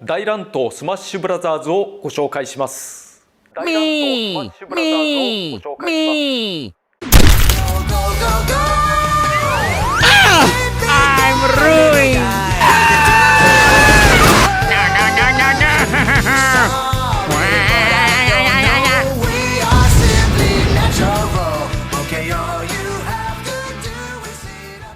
大乱闘スマッシュブラザーズをご紹介します。大乱闘スマッシュブラザーズをご紹介します。I'm ruined! We are simply natural. Okay, all you have to do is sit up.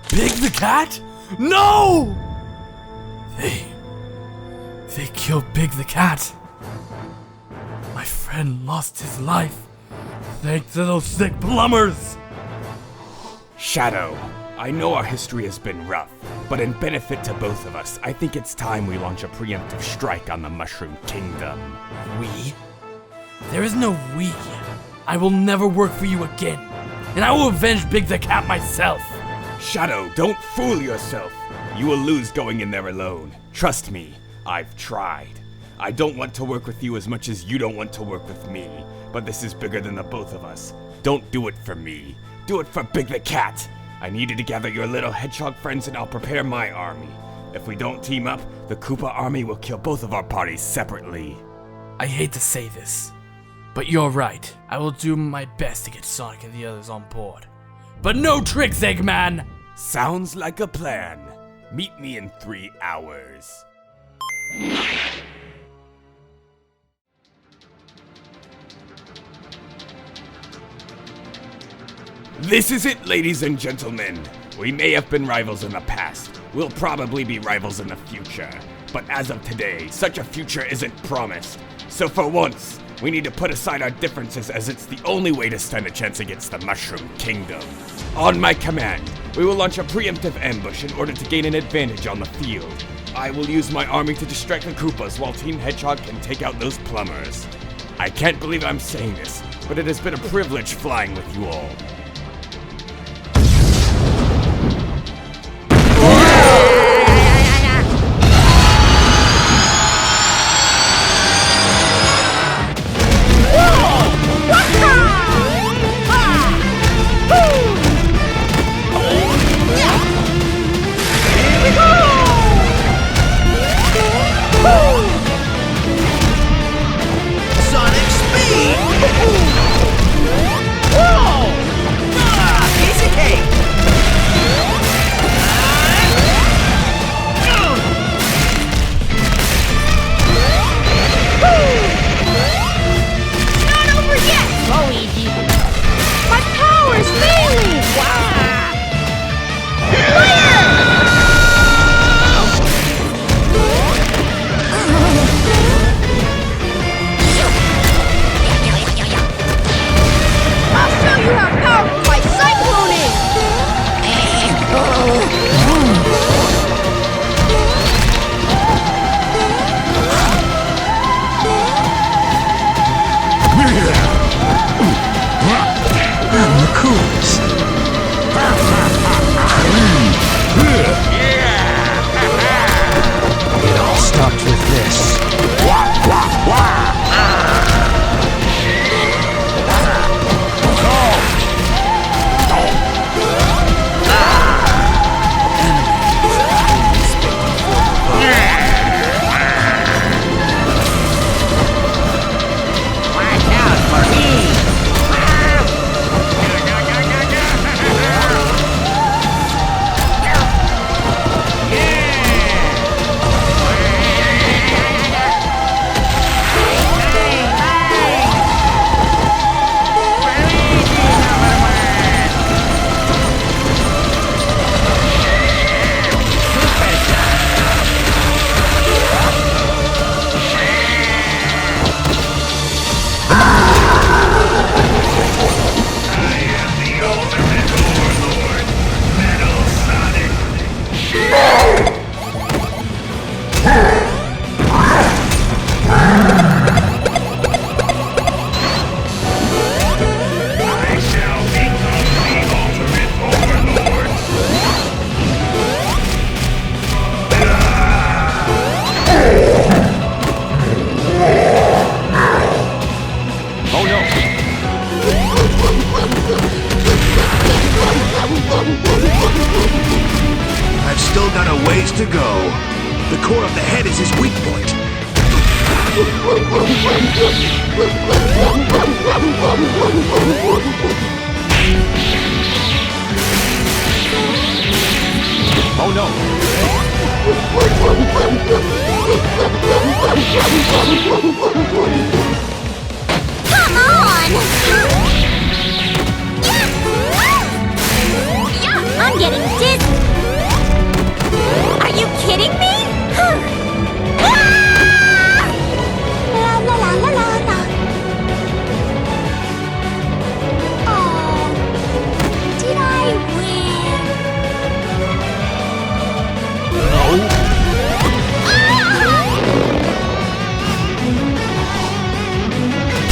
Big the cat? No! They killed Big the cat. My friend lost his life thanks to those sick plumbers. Shadow, I know our history has been rough, but in benefit to both of us, I think it's time we launch a preemptive strike on the Mushroom Kingdom. We? There is no we. I will never work for you again, and I will avenge Big the cat myself. Shadow, don't fool yourself. You will lose going in there alone. Trust me, I've tried. I don't want to work with you as much as you don't want to work with me, but this is bigger than the both of us. Don't do it for me. Do it for Big the Cat. I need you to gather your little hedgehog friends and I'll prepare my army. If we don't team up, the Koopa army will kill both of our parties separately. I hate to say this, but you're right. I will do my best to get Sonic and the others on board. But no tricks, Eggman! Sounds like a plan. Meet me in 3 hours. This is it, ladies and gentlemen. We may have been rivals in the past. We'll probably be rivals in the future. But as of today, such a future isn't promised. So for once, we need to put aside our differences as it's the only way to stand a chance against the Mushroom Kingdom. On my command, we will launch a preemptive ambush in order to gain an advantage on the field. I will use my army to distract the Koopas while Team Hedgehog can take out those plumbers. I can't believe I'm saying this, but it has been a privilege flying with you all. core of the head is his weak point. Oh no! Come on! Yeah, I'm getting dizzy. Are you kidding me? Ah! La la la la la la. Oh, did I win?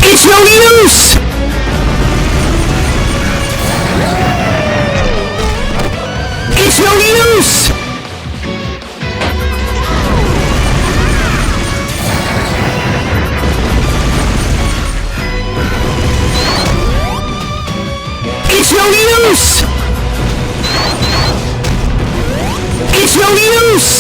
It's no use! It's no use! It's no use! It's no use!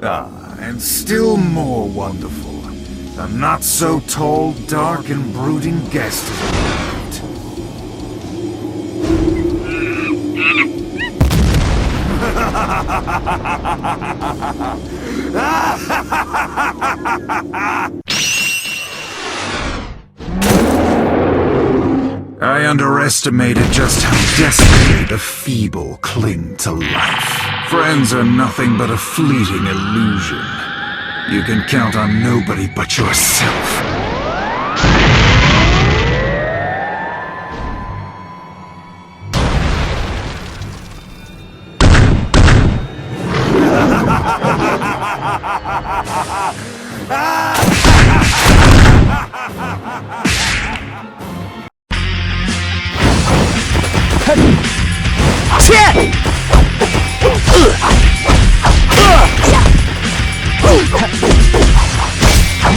Ah, and still more wonderful. A not-so-tall, dark, and brooding guest has arrived. I underestimated just how desperately the feeble cling to life. Friends are nothing but a fleeting illusion. You can count on nobody but yourself.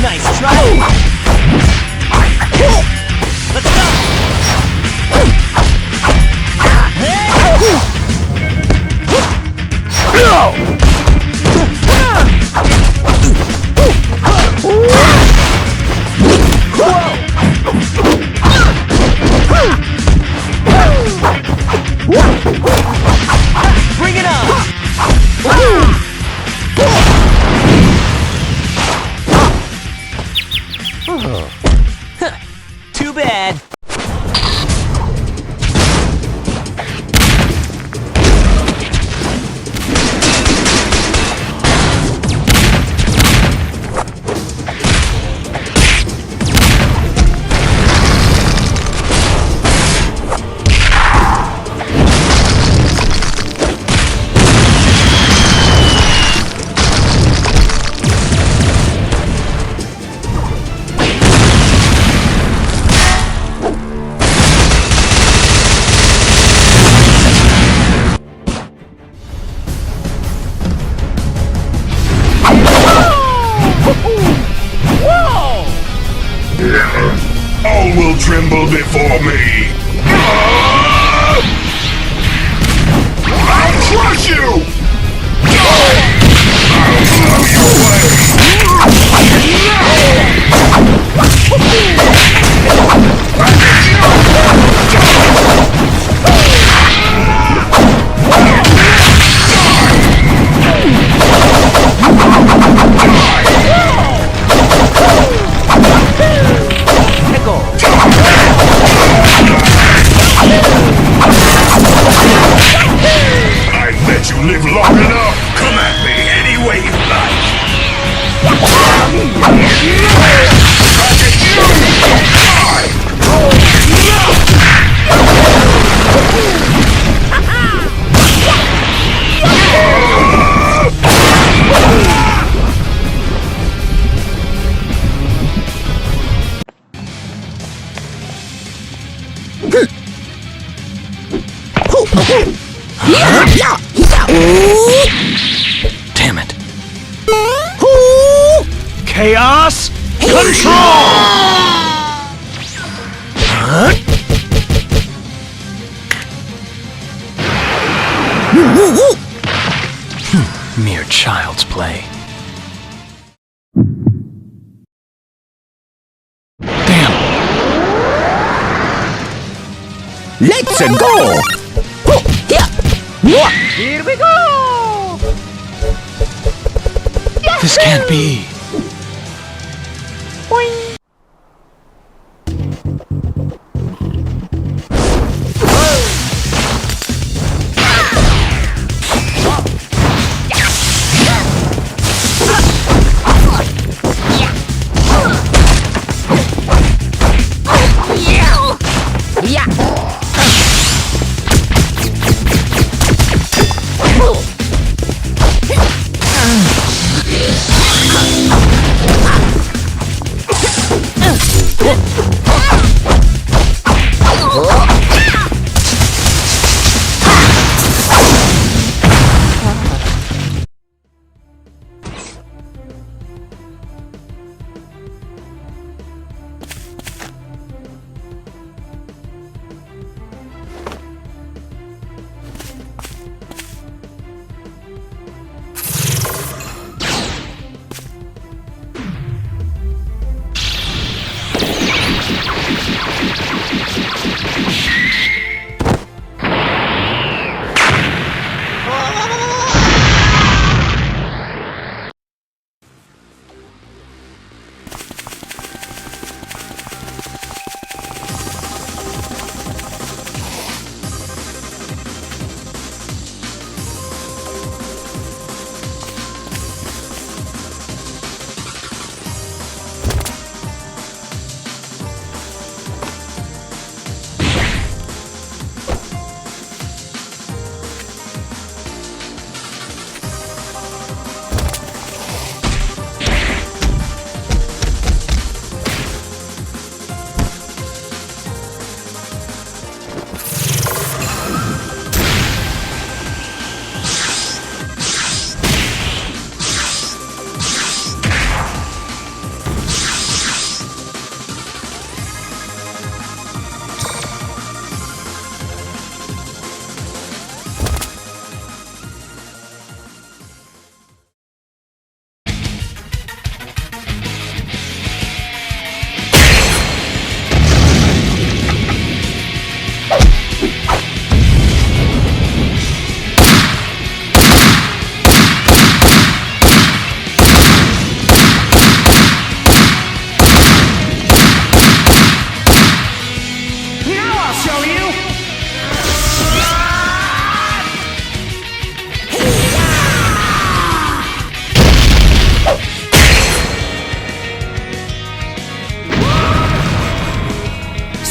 Nice try! Let's go! Bring it on! Too bad. All will tremble before me. I'll crush you! I'll blow you I let you live long enough. Come at me any way you like. Yeah! Damn it. Chaos control! Mere child's play. Damn. Let's go! Here we go! This can't be.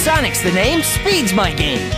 Sonic's the name, speed's my game.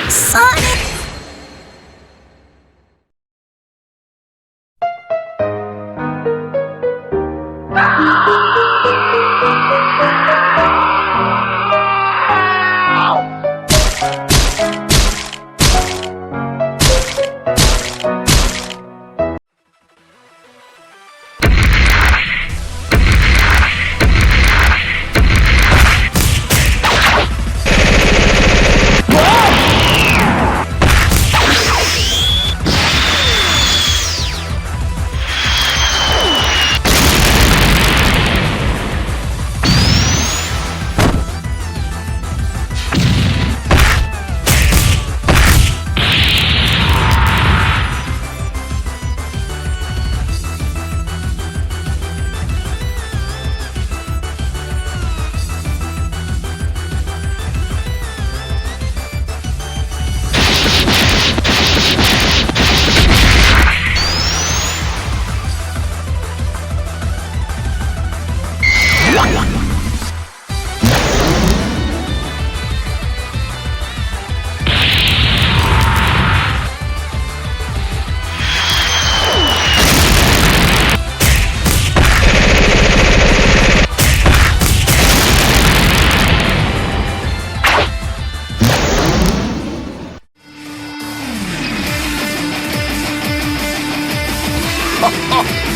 Sonic!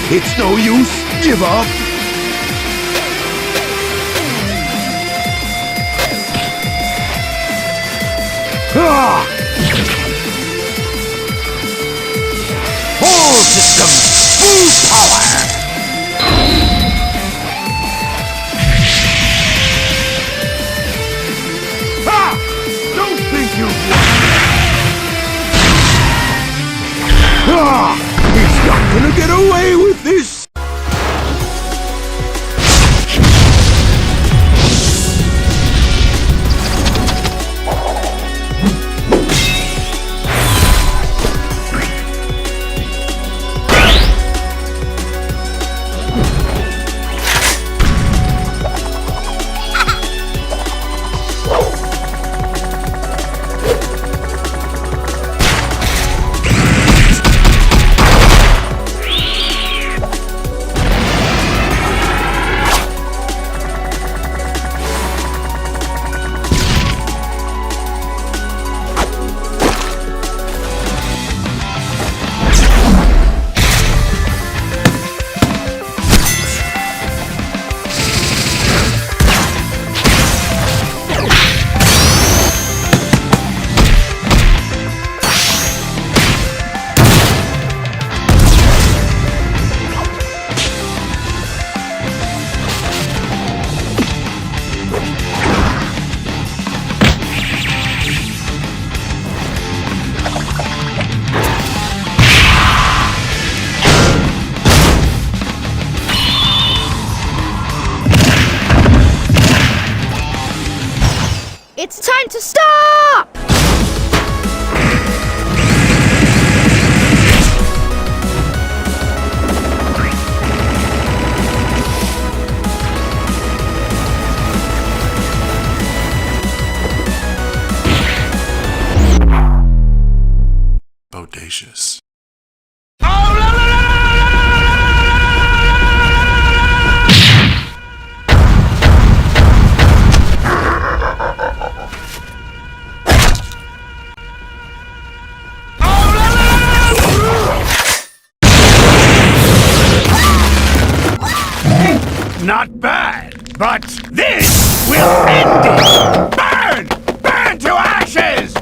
It's no use. Give up. Ah! Whole system full power. Ah! Don't think you've won. Ah! He's not gonna get away with this! It's time to stop! Bodacious. Not bad, but this will end it! Burn! Burn to ashes!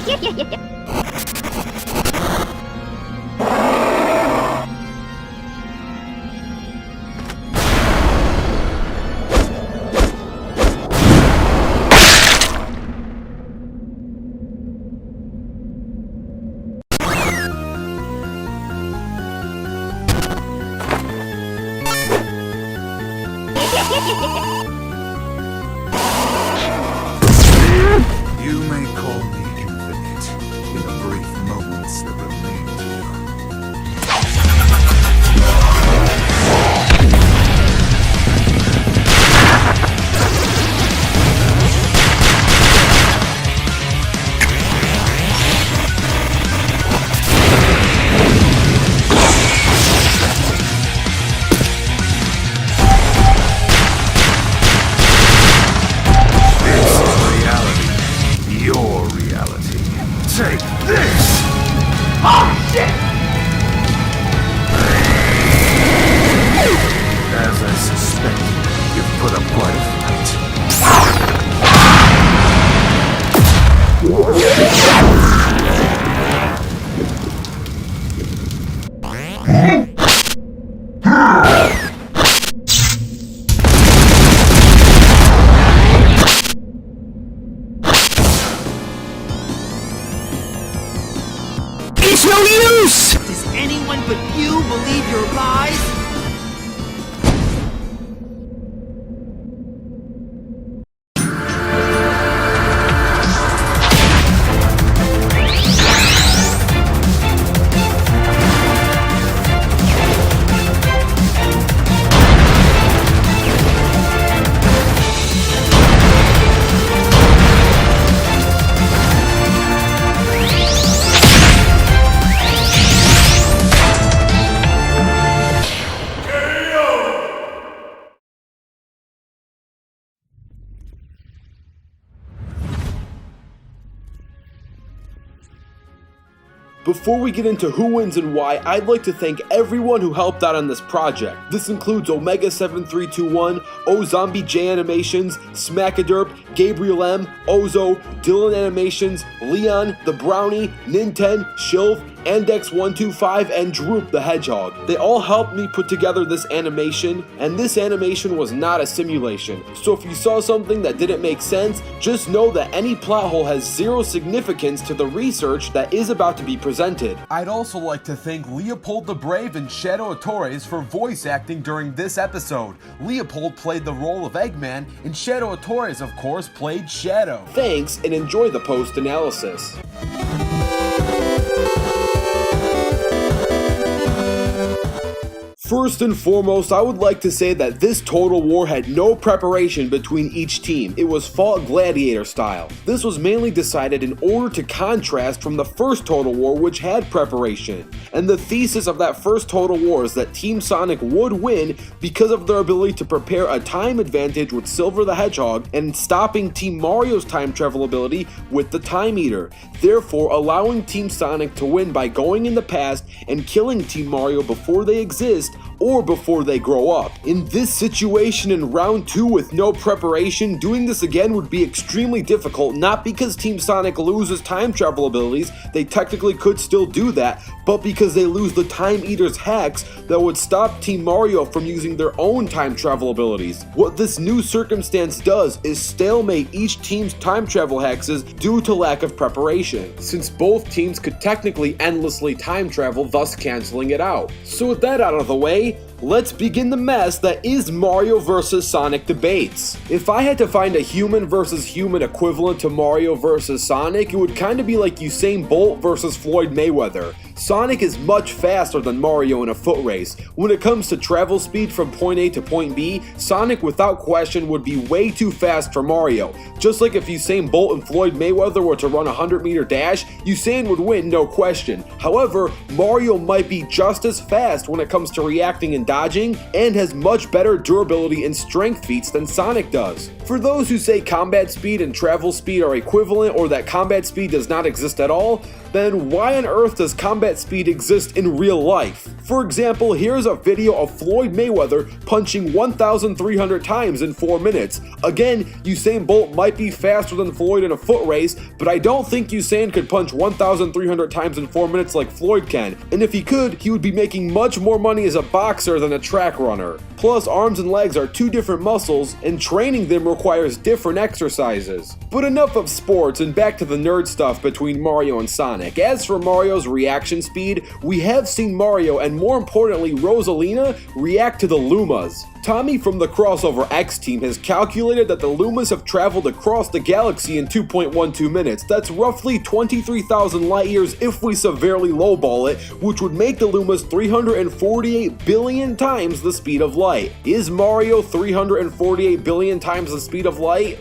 You may call me infinite in the brief moments that remain to you. Your reality. Take this! Oh, shit! As I suspected, you've put up quite a It's no use! Does anyone but you believe your lies? Before we get into who wins and why, I'd like to thank everyone who helped out on this project. This includes Omega7321, Zombie J Animations, Smackaderp, Gabriel M, Ozo, Dylan Animations, Leon, The Brownie, Ninten, Shilv, Andex125, and Droop the Hedgehog. They all helped me put together this animation, and this animation was not a simulation. So if you saw something that didn't make sense, just know that any plot hole has zero significance to the research that is about to be presented. I'd also like to thank Leopold the Brave and Shadow Torres for voice acting during this episode. Leopold played the role of Eggman, and Shadow Torres, of course, played Shadow. Thanks, and enjoy the post-analysis. First and foremost, I would like to say that this Total War had no preparation between each team. It was fought gladiator style. This was mainly decided in order to contrast from the first Total War, which had preparation. And the thesis of that first Total War is that Team Sonic would win because of their ability to prepare a time advantage with Silver the Hedgehog and stopping Team Mario's time travel ability with the Time Eater, therefore allowing Team Sonic to win by going in the past and killing Team Mario before they exist or before they grow up. In this situation in round 2 with no preparation, doing this again would be extremely difficult, not because Team Sonic loses time travel abilities, they technically could still do that, but because they lose the Time Eater's hacks that would stop Team Mario from using their own time travel abilities. What this new circumstance does is stalemate each team's time travel hexes due to lack of preparation, since both teams could technically endlessly time travel, thus canceling it out. So with that out of the way, let's begin the mess that is Mario vs. Sonic debates. If I had to find a human versus human equivalent to Mario vs. Sonic, it would kind of be like Usain Bolt versus Floyd Mayweather. Sonic is much faster than Mario in a foot race. When it comes to travel speed from point A to point B, Sonic without question would be way too fast for Mario. Just like if Usain Bolt and Floyd Mayweather were to run a 100-meter dash, Usain would win, no question. However, Mario might be just as fast when it comes to reacting and dodging, and has much better durability and strength feats than Sonic does. For those who say combat speed and travel speed are equivalent or that combat speed does not exist at all, then why on earth does combat speed exist in real life? For example, here's a video of Floyd Mayweather punching 1,300 times in 4 minutes. Again, Usain Bolt might be faster than Floyd in a foot race, but I don't think Usain could punch 1,300 times in 4 minutes like Floyd can, and if he could, he would be making much more money as a boxer than a track runner. Plus, arms and legs are two different muscles, and training them requires different exercises. But enough of sports and back to the nerd stuff between Mario and Sonic. As for Mario's reaction speed, we have seen Mario and more importantly Rosalina react to the Lumas. Tommy from the Crossover X team has calculated that the Lumas have traveled across the galaxy in 2.12 minutes. That's roughly 23,000 light years if we severely lowball it, which would make the Lumas 348 billion times the speed of light. Is Mario 348 billion times the speed of light?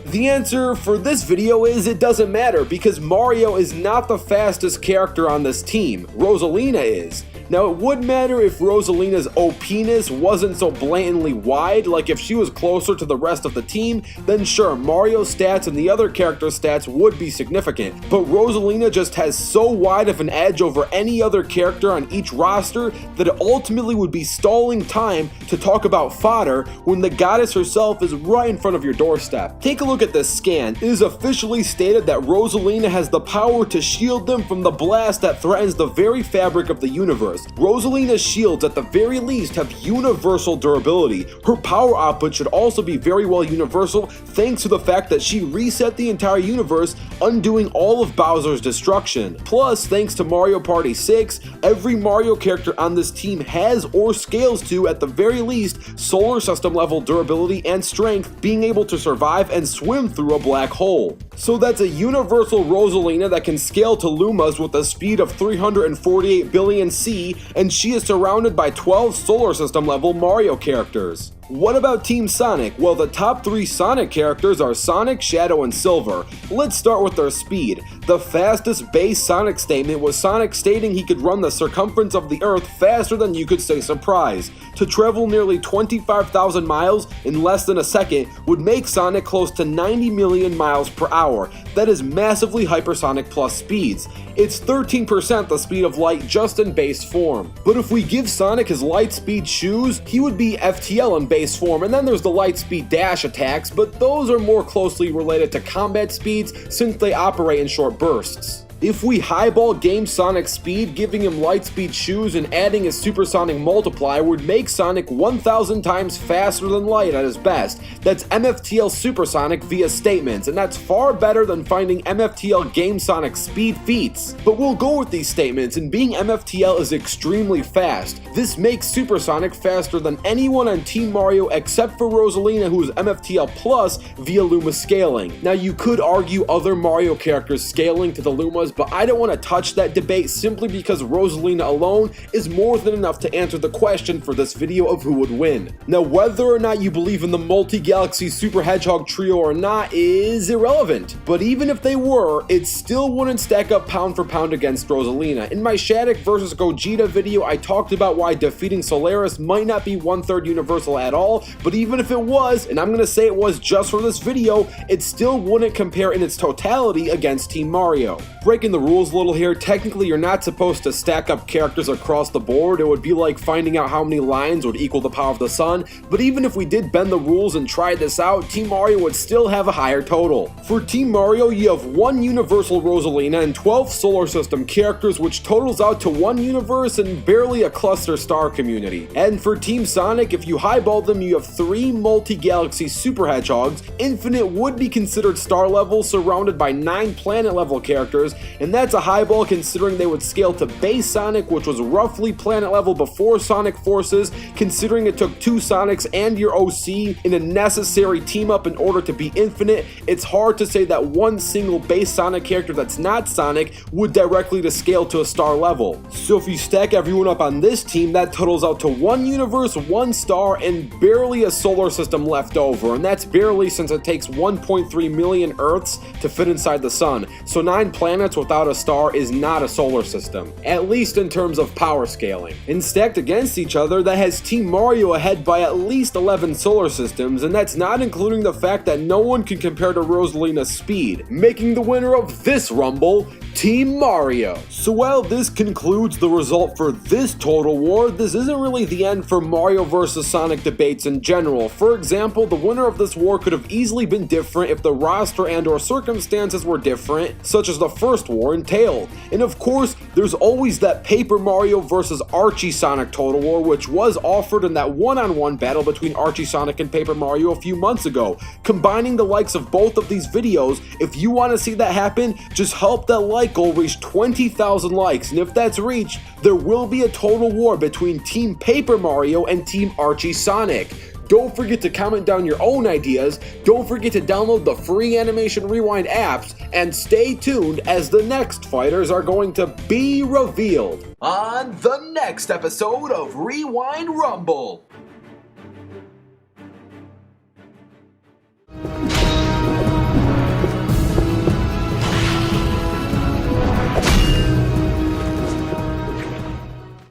The answer for this video is it doesn't matter because Mario is not the fastest character on this team. Rosalina is. Now it would matter if Rosalina's OP-ness wasn't so blatantly wide, like if she was closer to the rest of the team, then sure, Mario's stats and the other characters' stats would be significant, but Rosalina just has so wide of an edge over any other character on each roster that it ultimately would be stalling time to talk about fodder when the goddess herself is right in front of your doorstep. Take a look at this scan. It is officially stated that Rosalina has the power to shield them from the blast that threatens the very fabric of the universe. Rosalina's shields at the very least have universal durability. Her power output should also be very well universal thanks to the fact that she reset the entire universe, undoing all of Bowser's destruction. Plus, thanks to Mario Party 6, every Mario character on this team has or scales to, at the very least, solar system level durability and strength, being able to survive and swim through a black hole. So that's a universal Rosalina that can scale to Lumas with a speed of 348 billion C, and she is surrounded by 12 solar system level Mario characters. What about Team Sonic? Well, the top 3 Sonic characters are Sonic, Shadow, and Silver. Let's start with their speed. The fastest base Sonic statement was Sonic stating he could run the circumference of the Earth faster than you could say surprise. To travel nearly 25,000 miles in less than a second would make Sonic close to 90 million miles per hour. That is massively hypersonic plus speeds. It's 13% the speed of light just in base form. But if we give Sonic his light speed shoes, he would be FTL in base form, and then there's the light speed dash attacks, but those are more closely related to combat speeds since they operate in short bursts. If we highball Game Sonic's speed, giving him lightspeed shoes and adding his supersonic multiplier would make Sonic 1,000 times faster than light at his best. That's MFTL Supersonic via statements, and that's far better than finding MFTL Game Sonic speed feats. But we'll go with these statements, and being MFTL is extremely fast. This makes Supersonic faster than anyone on Team Mario except for Rosalina, who is MFTL Plus via Luma scaling. Now you could argue other Mario characters scaling to the Lumas, but I don't want to touch that debate simply because Rosalina alone is more than enough to answer the question for this video of who would win. Now whether or not you believe in the multi-galaxy Super Hedgehog trio or not is irrelevant, but even if they were, it still wouldn't stack up pound for pound against Rosalina. In my Shattuck vs Gogeta video, I talked about why defeating Solaris might not be 1/3 universal at all, but even if it was, and I'm gonna say it was just for this video, it still wouldn't compare in its totality against Team Mario. Breaking the rules a little here, technically you're not supposed to stack up characters across the board. It would be like finding out how many lions would equal the power of the sun, but even if we did bend the rules and tried this out, Team Mario would still have a higher total. For Team Mario, you have 1 universal Rosalina and 12 solar system characters, which totals out to 1 universe and barely a cluster star community. And for Team Sonic, if you highball them, you have 3 multi-galaxy Super Hedgehogs. Infinite would be considered star level, surrounded by 9 planet level characters, and that's a highball considering they would scale to base Sonic, which was roughly planet level before Sonic Forces, considering it took 2 Sonics and your OC in a necessary team up in order to be infinite. It's hard to say that one single base Sonic character that's not Sonic would directly to scale to a star level. So if you stack everyone up on this team, that totals out to 1 universe, 1 star, and barely a solar system left over, and that's barely since it takes 1.3 million Earths to fit inside the sun. So 9 planets universe without a star is not a solar system, at least in terms of power scaling. And stacked against each other, that has Team Mario ahead by at least 11 solar systems, and that's not including the fact that no one can compare to Rosalina's speed, making the winner of this Rumble Team Mario. So while this concludes the result for this Total War, this isn't really the end for Mario vs Sonic debates in general. For example, the winner of this war could have easily been different if the roster and or circumstances were different, such as the first war entailed. And of course, there's always that Paper Mario vs Archie Sonic Total War, which was offered in that one-on-one battle between Archie Sonic and Paper Mario a few months ago. Combining the likes of both of these videos, if you want to see that happen, just help that like goal reach 20,000 likes, and if that's reached, there will be a total war between Team Paper Mario and Team Archie Sonic. Don't forget to comment down your own ideas, don't forget to download the free Animation Rewind apps, and stay tuned as the next fighters are going to be revealed on the next episode of Rewind Rumble.